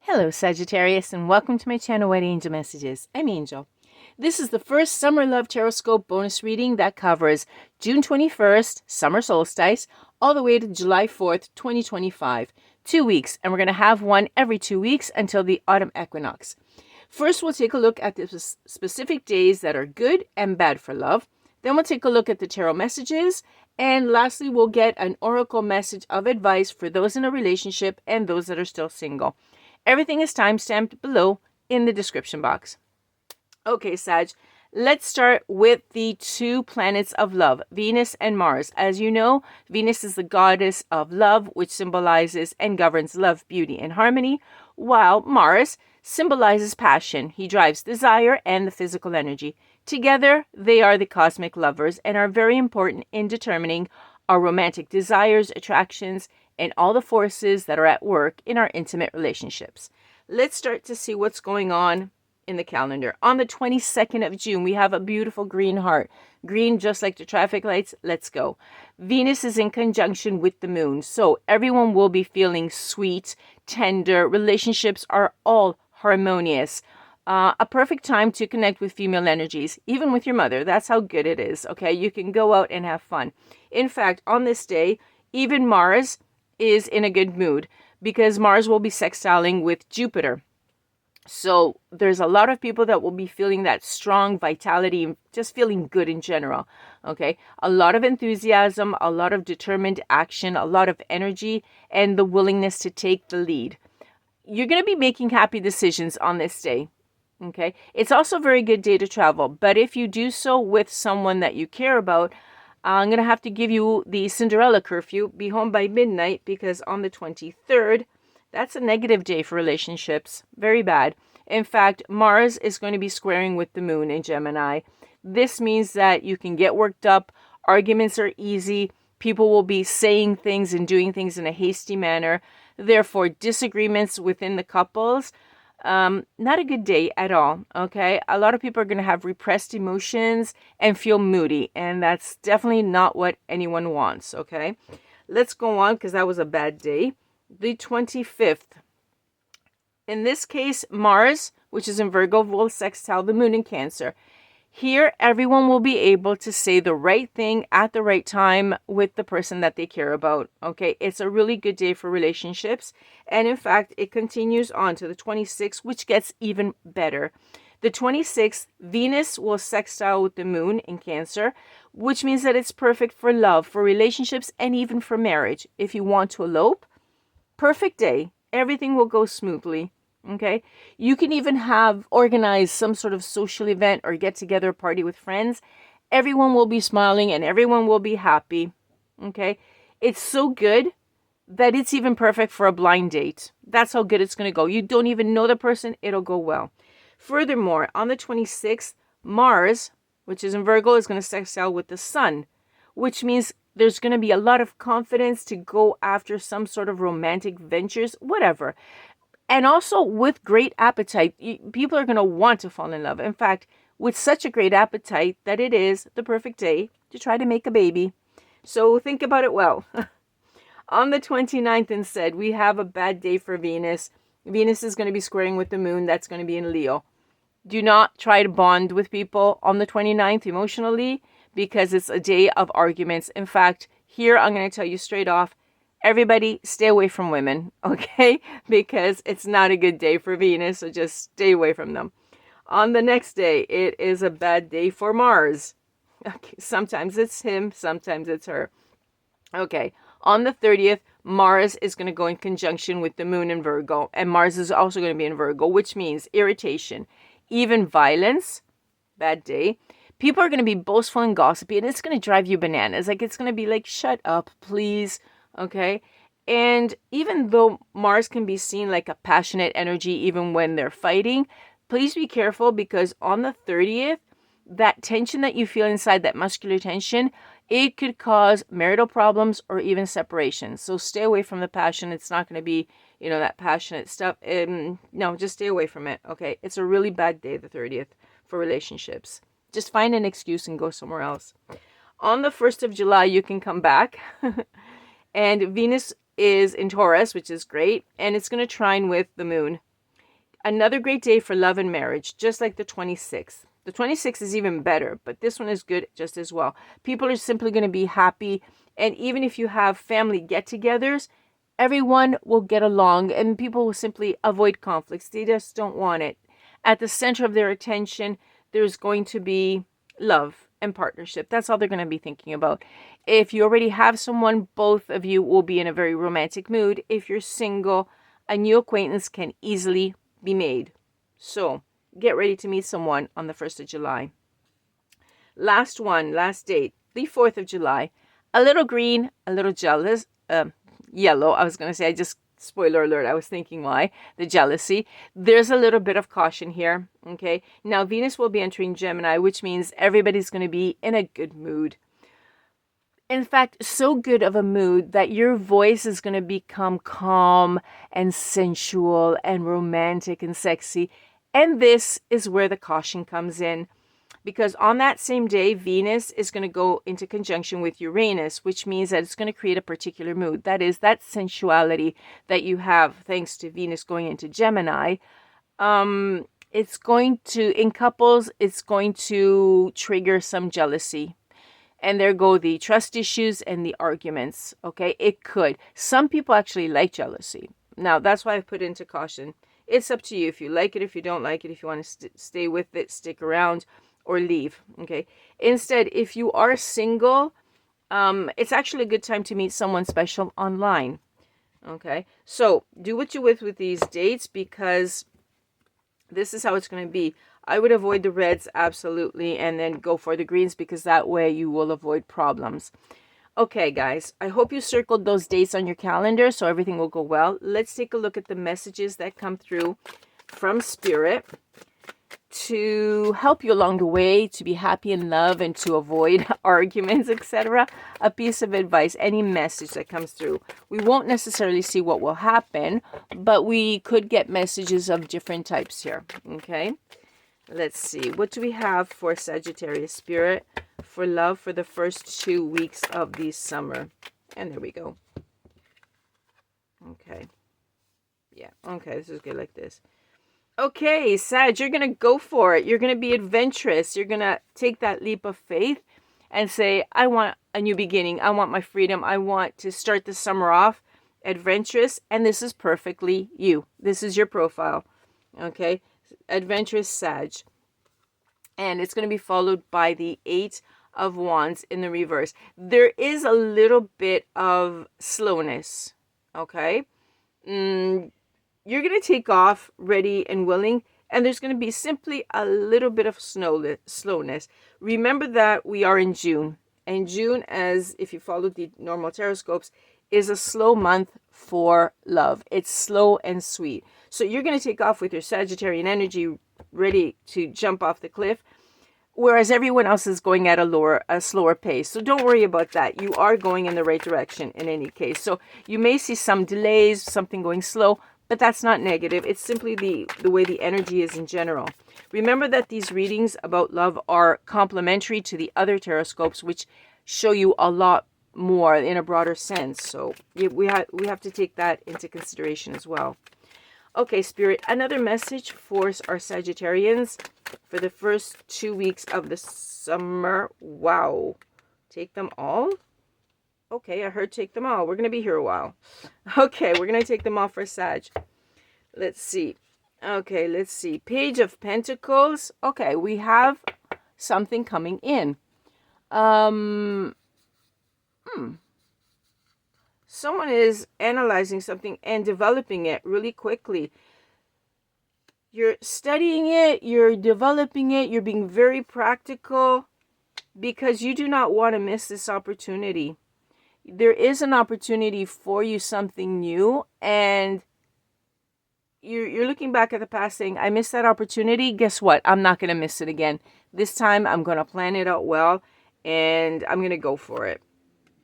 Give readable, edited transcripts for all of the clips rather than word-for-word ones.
Hello Sagittarius and welcome to my channel White Angel Messages. I'm Angel. This is the first Summer Love Tarotscope bonus reading that covers June 21st, summer solstice, all the way to July 4th, 2025. 2 weeks, and we're going to have one every 2 weeks until the autumn equinox. First, we'll take a look at the specific days that are good and bad for love. Then we'll take a look at the tarot messages. And lastly, we'll get an oracle message of advice for those in a relationship and those that are still single. Everything is timestamped below in the description box. Okay, Sag, let's start with the two planets of love, Venus and Mars. As you know, Venus is the goddess of love, which symbolizes and governs love, beauty, and harmony, while Mars symbolizes passion. He drives desire and the physical energy. Together, they are the cosmic lovers and are very important in determining our romantic desires, attractions, and all the forces that are at work in our intimate relationships. Let's start to see what's going on in the calendar. On the 22nd of June, we have a beautiful green heart. Green, just like the traffic lights. Let's go. Venus is in conjunction with the moon, so everyone will be feeling sweet, tender. Relationships are all harmonious. A perfect time to connect with female energies, even with your mother. That's how good it is, okay? You can go out and have fun. In fact, on this day, even Mars is in a good mood because Mars will be sextiling with Jupiter. So there's a lot of people that will be feeling that strong vitality and just feeling good in general, okay? A lot of enthusiasm, a lot of determined action, a lot of energy, and the willingness to take the lead. You're going to be making happy decisions on this day. Okay, it's also a very good day to travel, but if you do so with someone that you care about, I'm going to have to give you the Cinderella curfew, be home by midnight, because on the 23rd, that's a negative day for relationships. Very bad. In fact, Mars is going to be squaring with the moon in Gemini. This means that you can get worked up, arguments are easy, people will be saying things and doing things in a hasty manner. Therefore, disagreements within the couples, not a good day at all, okay? A lot of people are going to have repressed emotions and feel moody, and that's definitely not what anyone wants, okay? Let's go on, because that was a bad day. The 25th. In this case, Mars, which is in Virgo, will sextile the moon in Cancer. Here, everyone will be able to say the right thing at the right time with the person that they care about, okay? It's a really good day for relationships. And in fact, it continues on to the 26th, which gets even better. The 26th, Venus will sextile with the moon in Cancer, which means that it's perfect for love, for relationships, and even for marriage. If you want to elope, perfect day. Everything will go smoothly. Okay, you can even organize some sort of social event or get together party with friends. Everyone will be smiling and everyone will be happy. Okay, it's so good that it's even perfect for a blind date. That's how good it's going to go. You don't even know the person, it'll go well. Furthermore, on the 26th, Mars, which is in Virgo, is going to sextile with the Sun, which means there's going to be a lot of confidence to go after some sort of romantic ventures, whatever. And also with great appetite, people are going to want to fall in love. In fact, with such a great appetite that it is the perfect day to try to make a baby. So think about it well. On the 29th instead, we have a bad day for Venus. Venus is going to be squaring with the moon. That's going to be in Leo. Do not try to bond with people on the 29th emotionally because it's a day of arguments. In fact, here I'm going to tell you straight off, everybody stay away from women, okay? Because it's not a good day for Venus, so just stay away from them. On the next day, it is a bad day for Mars. Okay, sometimes it's him, sometimes it's her. Okay, on the 30th, Mars is going to go in conjunction with the moon in Virgo, and Mars is also going to be in Virgo, which means irritation, even violence, bad day. People are going to be boastful and gossipy, and it's going to drive you bananas. Like, it's going to be like, shut up, please. Okay, and even though Mars can be seen like a passionate energy even when they're fighting, please be careful because on the 30th, that tension that you feel inside, that muscular tension, it could cause marital problems or even separation. So stay away from the passion. It's not going to be, that passionate stuff. No, just stay away from it. Okay, it's a really bad day, the 30th, for relationships. Just find an excuse and go somewhere else. On the 1st of July, you can come back. And Venus is in Taurus, which is great. And it's going to trine with the moon Another great day for love and marriage, just like the 26th. The 26th is even better, but this one is good just as well. People are simply going to be happy. And even if you have family get-togethers, everyone will get along and people will simply avoid conflicts. They just don't want it. At the center of their attention, there's going to be love and partnership. That's all they're going to be thinking about. If you already have someone, both of you will be in a very romantic mood. If you're single, a new acquaintance can easily be made. So get ready to meet someone on the 1st of July. Last date, the 4th of July. A little green, a little jealous, yellow. I was going to say, spoiler alert, I was thinking why. The jealousy. There's a little bit of caution here. Okay. Now, Venus will be entering Gemini, which means everybody's going to be in a good mood. In fact, so good of a mood that your voice is going to become calm and sensual and romantic and sexy. And this is where the caution comes in. Because on that same day, Venus is going to go into conjunction with Uranus, which means that it's going to create a particular mood. That is, that sensuality that you have thanks to Venus going into Gemini. It's going to, in couples, it's going to trigger some jealousy. And there go the trust issues and the arguments, okay? It could. Some people actually like jealousy. Now, that's why I put into caution. It's up to you if you like it, if you don't like it, if you want to stay with it, stick around, or leave, okay? Instead, if you are single, it's actually a good time to meet someone special online, okay? So do what you with these dates, because this is how it's going to be. I would avoid the reds, absolutely, and then go for the greens, because that way you will avoid problems. Okay, guys, I hope you circled those dates on your calendar so everything will go well. Let's take a look at the messages that come through from Spirit to help you along the way, to be happy in love and to avoid arguments, etc. A piece of advice, any message that comes through. We won't necessarily see what will happen, but we could get messages of different types here, okay? Let's see. What do we have for Sagittarius Spirit for love for the first 2 weeks of the summer? And there we go. Okay. Yeah. Okay. This is good like this. Okay, Sag, you're going to go for it. You're going to be adventurous. You're going to take that leap of faith and say, I want a new beginning. I want my freedom. I want to start the summer off adventurous. And this is perfectly you. This is your profile. Okay. Adventurous Sag. And it's going to be followed by the 8 of Wands in the reverse. There is a little bit of slowness. Okay. You're going to take off ready and willing. And there's going to be simply a little bit of slowness. Remember that we are in June. And June, as if you follow the normal Tarotscopes, is a slow month for love. It's slow and sweet. So you're going to take off with your Sagittarian energy ready to jump off the cliff, whereas everyone else is going at a slower pace. So don't worry about that. You are going in the right direction in any case. So you may see some delays, something going slow, but that's not negative. It's simply the way the energy is in general. Remember that these readings about love are complementary to the other Tarotscopes, which show you a lot more in a broader sense. So we have to take that into consideration as well. Okay, Spirit, another message for our Sagittarians for the first 2 weeks of the summer. Wow. Take them all? Okay, I heard take them all. We're going to be here a while. Okay, we're going to take them all for Sag. Let's see. Okay, let's see. Page of Pentacles. Okay, we have something coming in. Someone is analyzing something and developing it really quickly. You're studying it, you're developing it, you're being very practical because you do not want to miss this opportunity. There is an opportunity for you, something new, and you're looking back at the past saying, I missed that opportunity. Guess what? I'm not going to miss it again. This time I'm going to plan it out well, and I'm going to go for it.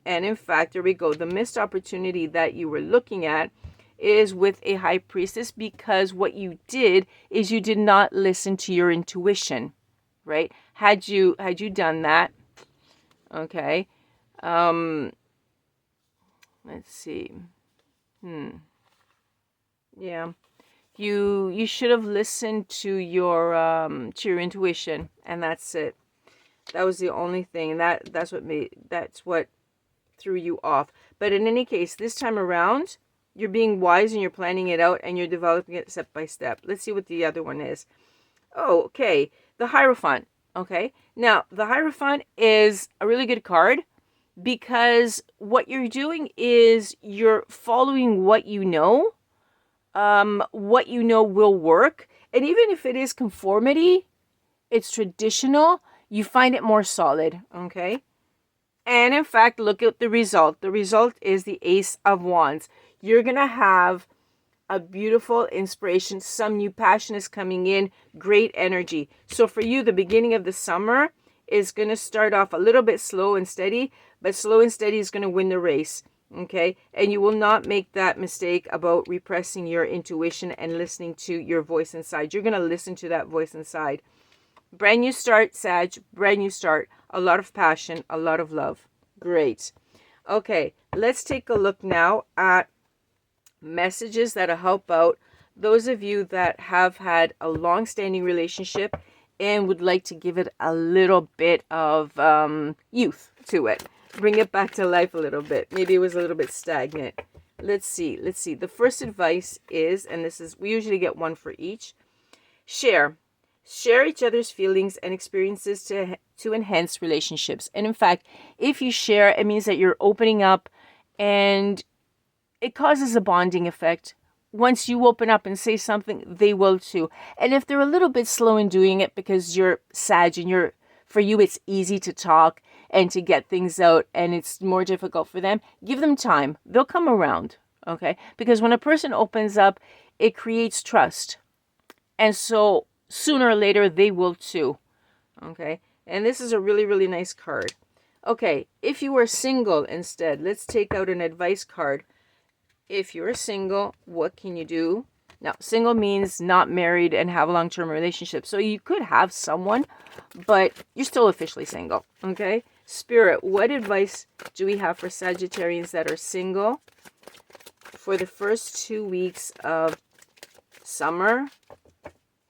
And in fact, there we go. The missed opportunity that you were looking at is with a high priestess, because what you did is you did not listen to your intuition, right? Had you done that, okay. Let's see. Yeah. you should have listened to your intuition, and that's it. That was the only thing, and that's what threw you off. But in any case, this time around, you're being wise and you're planning it out and you're developing it step by step. Let's see what the other one is. Oh, okay. The Hierophant. Okay. Now, the Hierophant is a really good card because what you're doing is you're following what you know. What you know will work. And even if it is conformity, it's traditional, you find it more solid. Okay. And in fact, look at the result. The result is the Ace of Wands. You're going to have a beautiful inspiration. Some new passion is coming in. Great energy. So for you, the beginning of the summer is going to start off a little bit slow and steady. But slow and steady is going to win the race. Okay? And you will not make that mistake about repressing your intuition and listening to your voice inside. You're going to listen to that voice inside. Brand new start, Sag. Brand new start. A lot of passion. A lot of love. Great. Okay, let's take a look now at messages that'll help out those of you that have had a long-standing relationship and would like to give it a little bit of youth to it. Bring it back to life a little bit. Maybe it was a little bit stagnant. Let's see. The first advice is, and this is, we usually get one for each. Share each other's feelings and experiences to enhance relationships. And in fact, if you share, it means that you're opening up and it causes a bonding effect. Once you open up and say something, they will too. And if they're a little bit slow in doing it because you're Sag and for you it's easy to talk and to get things out and it's more difficult for them, give them time. They'll come around, okay? Because when a person opens up, it creates trust. And so sooner or later, they will too. Okay. And this is a really, really nice card. Okay. If you are single instead, let's take out an advice card. If you're single, what can you do? Now, single means not married and have a long-term relationship. So you could have someone, but you're still officially single. Okay. Spirit, what advice do we have for Sagittarians that are single for the first 2 weeks of summer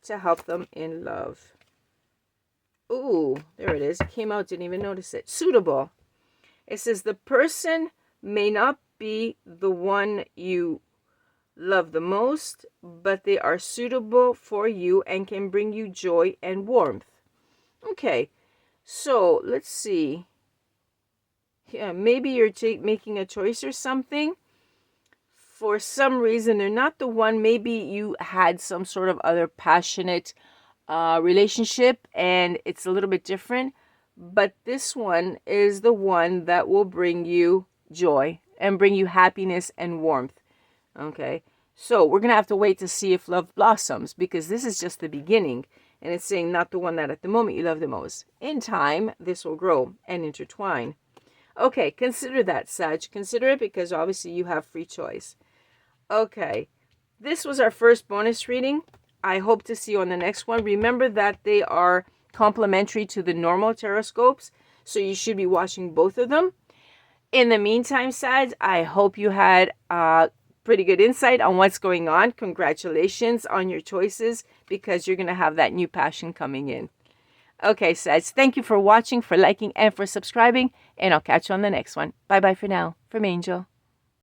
to help them in love? Ooh, there it is. It came out, didn't even notice it. Suitable. It says the person may not be the one you love the most, but they are suitable for you and can bring you joy and warmth. Okay, so let's see. Yeah, maybe you're making a choice or something. For some reason, they're not the one. Maybe you had some sort of other passionate relationship and it's a little bit different. But this one is the one that will bring you joy and bring you happiness and warmth. Okay, so we're going to have to wait to see if love blossoms because this is just the beginning. And it's saying not the one that at the moment you love the most. In time, this will grow and intertwine. Okay, consider that, Sag. Consider it because obviously you have free choice. Okay, this was our first bonus reading. I hope to see you on the next one. Remember that they are complementary to the normal Tarotscopes, so you should be watching both of them. In the meantime, Sag, I hope you had pretty good insight on what's going on. Congratulations on your choices because you're going to have that new passion coming in. Okay, Sag, thank you for watching, for liking, and for subscribing, and I'll catch you on the next one. Bye-bye for now. From Angel.